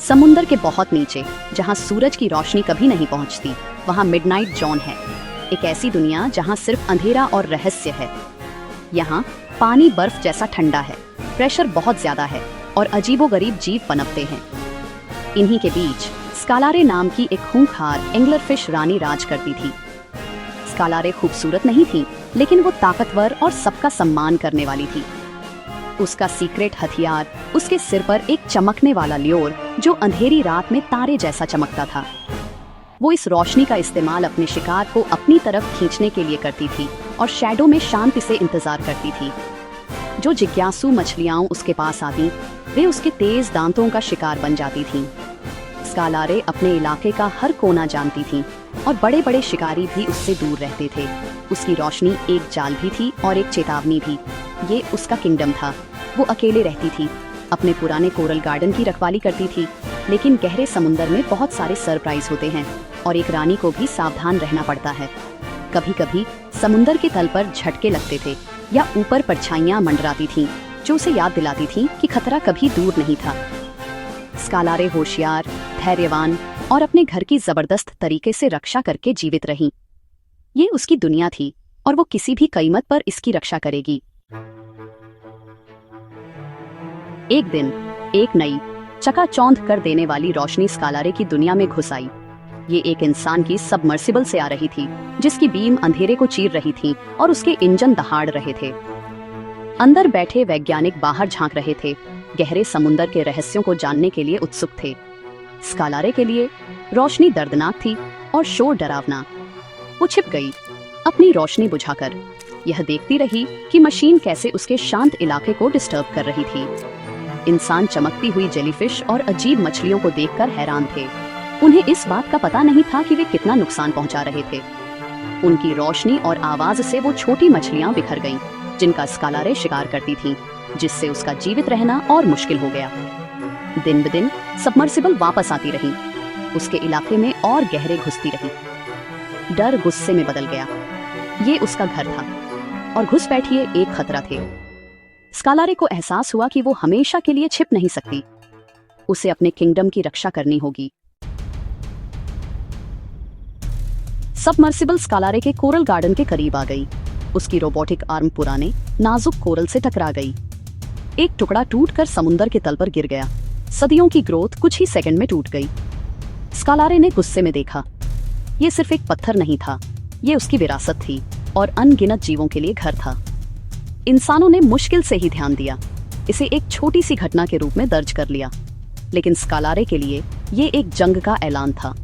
समुंदर के बहुत नीचे, जहाँ सूरज की रोशनी कभी नहीं पहुँचती, वहाँ मिडनाइट जॉन है। एक ऐसी दुनिया जहाँ सिर्फ अंधेरा और रहस्य है। यहाँ पानी बर्फ जैसा ठंडा है, प्रेशर बहुत ज्यादा है और अजीबोगरीब जीव पनपते हैं। इन्हीं के बीच स्कालारे नाम की एक खूंखार एंग्लरफिश रानी राज करती थी। स्कालारे खूबसूरत नहीं थी, लेकिन वो ताकतवर और सबका सम्मान करने वाली थी। उसका सीक्रेट हथियार उसके सिर पर एक चमकने वाला ल्योर, जो अंधेरी रात में तारे जैसा चमकता था। वो इस रोशनी का इस्तेमाल अपने शिकार को अपनी तरफ खींचने के लिए करती थी और शैडो में शांति से इंतजार करती थी। जो जिज्ञासु मछलियां उसके पास आती, वे उसके तेज दांतों का शिकार बन जाती थीं। स्कालारे अपने इलाके का हर कोना जानती थी और बड़े बड़े शिकारी भी उससे दूर रहते थे। उसकी रोशनी एक जाल भी थी और एक चेतावनी भी। ये उसका किंगडम था। वो अकेले रहती थी, अपने पुराने कोरल गार्डन की रखवाली करती थी। लेकिन गहरे समुंदर में बहुत सारे सरप्राइज होते हैं और एक रानी को भी सावधान रहना पड़ता है। कभी कभी समुंदर के तल पर झटके लगते थे या ऊपर परछाइयां मंडराती थीं, जो उसे याद दिलाती थीं कि खतरा कभी दूर नहीं था। स्कालारे होशियार, धैर्यवान और अपने घर की जबरदस्त तरीके से रक्षा करके जीवित रही। ये उसकी दुनिया थी और वो किसी भी कीमत पर इसकी रक्षा करेगी। एक दिन एक नई चकाचौंध कर देने वाली रोशनी स्कालारे की दुनिया में घुस आई। ये एक इंसान की सबमर्सिबल से आ रही थी, जिसकी बीम अंधेरे को चीर रही थी और उसके इंजन दहाड़ रहे थे। अंदर बैठे वैज्ञानिक बाहर झांक रहे थे, गहरे समुंदर के रहस्यों को जानने के लिए उत्सुक थे। स्कालारे के लिए रोशनी दर्दनाक थी और शोर डरावना। वो छिप गई, अपनी रोशनी बुझाकर। यह देखती रही कि मशीन कैसे उसके शांत इलाके को डिस्टर्ब कर रही थी। इंसान चमकती हुई जेलीफिश और अजीब मछलियों को देखकर हैरान थे। उन्हें इस बात का पता नहीं था कि वे कितना नुकसान पहुंचा रहे थे। उनकी रोशनी और आवाज से वो छोटी मछलियां बिखर गईं, जिनका स्कालारे शिकार करती थीं, जिससे उसका जीवित रहना और मुश्किल हो गया। दिन ब दिन सबमर्सिबल वापस आती रही, उसके इलाके में और गहरे घुसती रही। डर गुस्से में बदल गया। ये उसका घर था और घुसपैठिए एक खतरा थे। स्कालारे को एहसास हुआ कि वो हमेशा के लिए छिप नहीं सकती। उसे अपने किंगडम की रक्षा करनी होगी। सबमर्सिबल स्कालारे के कोरल गार्डन के करीब आ गई। उसकी रोबोटिक आर्म पुराने नाजुक कोरल से टकरा गई। एक टुकड़ा टूटकर समुंदर के तल पर गिर गया। सदियों की ग्रोथ कुछ ही सेकंड में टूट गई। स्कालारे ने गुस्से में देखा। यह सिर्फ एक पत्थर नहीं था, ये उसकी विरासत थी और अनगिनत जीवों के लिए घर था। इंसानों ने मुश्किल से ही ध्यान दिया, इसे एक छोटी सी घटना के रूप में दर्ज कर लिया। लेकिन स्कालारे के लिए ये एक जंग का ऐलान था।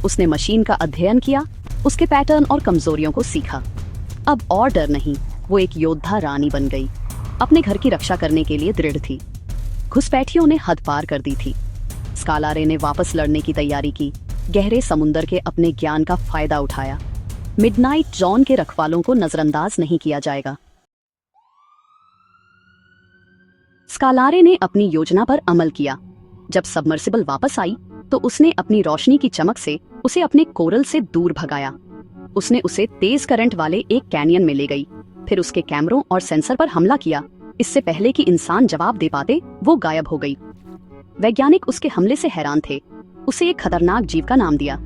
उसने मशीन का अध्ययन किया, उसके पैटर्न और कमजोरियों को सीखा। अब और डर नहीं, वो एक योद्धा रानी बन गई। अपने घर की रक्षा करने के लिए दृढ़ थी। घुसपैठियों ने हद पार कर दी थी। स्कालारे ने वापस लड़ने की तैयारी की, गहरे समुंदर के अपने ज्ञान का फायदा उठाया। मिडनाइट जॉन के रखवालों को नजरअंदाज नहीं किया जाएगा। स्कालारे ने अपनी योजना पर अमल किया। जब सबमर्सिबल वापस आई तो उसने अपनी रोशनी की चमक से उसे अपने कोरल से दूर भगाया। उसने उसे तेज करंट वाले एक कैनियन में ले गई, फिर उसके कैमरों और सेंसर पर हमला किया। इससे पहले कि इंसान जवाब दे पाते, वो गायब हो गई। वैज्ञानिक उसके हमले से हैरान थे। उसे एक खतरनाक जीव का नाम दिया।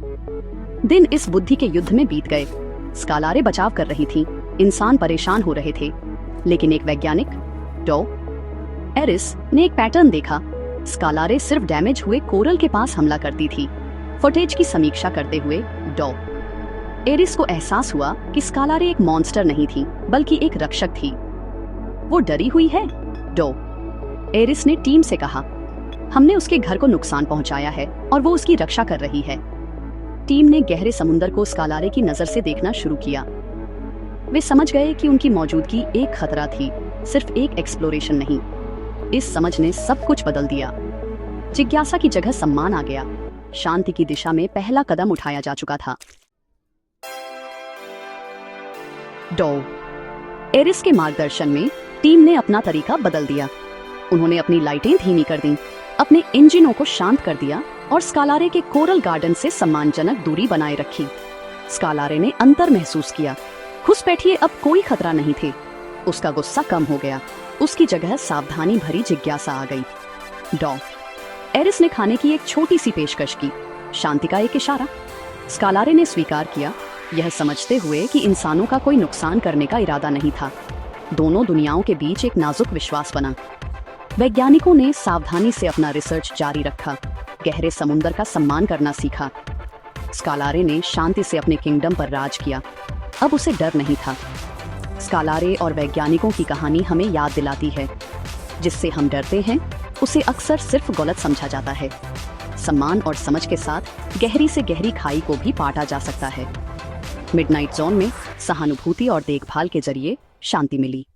दिन इस बुद्धि के युद्ध में बीत गए। स्कालारे बचाव कर रही थी, इंसान परेशान हो रहे थे। लेकिन एक वैज्ञानिक, डॉ एरिस, ने एक पैटर्न देखा। स्कालारे सिर्फ डैमेज हुए कोरल के पास हमला करती थी। फुटेज की समीक्षा करते हुए डॉ एरिस को एहसास हुआ कि स्कालारे एक मॉन्स्टर नहीं थी, बल्कि एक रक्षक थी। वो डरी हुई है, डॉ एरिस ने टीम से कहा। हमने उसके घर को नुकसान पहुंचाया है और वो उसकी रक्षा कर रही है। टीम ने गहरे समुंदर को स्कालारे की नजर से देखना शुरू किया। वे समझ गए कि उनकी मौजूदगी एक खतरा थी, सिर्फ एक एक्सप्लोरेशन नहीं। इस समझ ने सब कुछ बदल दिया। जिज्ञासा की जगह सम्मान आ गया। शांति की दिशा में पहला कदम उठाया जा चुका था। डॉ एरिस के मार्गदर्शन में टीम ने अपना तरीका बदल दिया। उन्होंने अपनी लाइटें धीमी कर दी, अपने इंजनों को शांत कर दिया और स्कालारे के कोरल गार्डन से सम्मानजनक दूरी बनाए रखी। स्कालारे ने अंतर महसूस किया। घुसपैठिए अब कोई खतरा नहीं थे। उसका गुस्सा कम हो गया। उसकी जगह सावधानी भरी जिज्ञासा आ गई। डॉ एरिस ने खाने की एक छोटी सी पेशकश की, शांति का एक इशारा। स्कालारे ने स्वीकार किया, यह समझते हुए कि इंसानों का कोई नुकसान करने का इरादा नहीं था। दोनों दुनियाओं के बीच एक नाजुक विश्वास बना। वैज्ञानिकों ने सावधानी से अपना रिसर्च जारी रखा, गहरे समुद्र का सम्मान करना सीखा। स्कालारे ने शांति से अपने किंगडम पर राज किया। अब उसे डर नहीं था। स्कालारे और वैज्ञानिकों की कहानी हमें याद दिलाती है, जिससे हम डरते हैं उसे अक्सर सिर्फ गलत समझा जाता है। सम्मान और समझ के साथ गहरी से गहरी खाई को भी पाटा जा सकता है। मिडनाइट जोन में सहानुभूति और देखभाल के जरिए शांति मिली।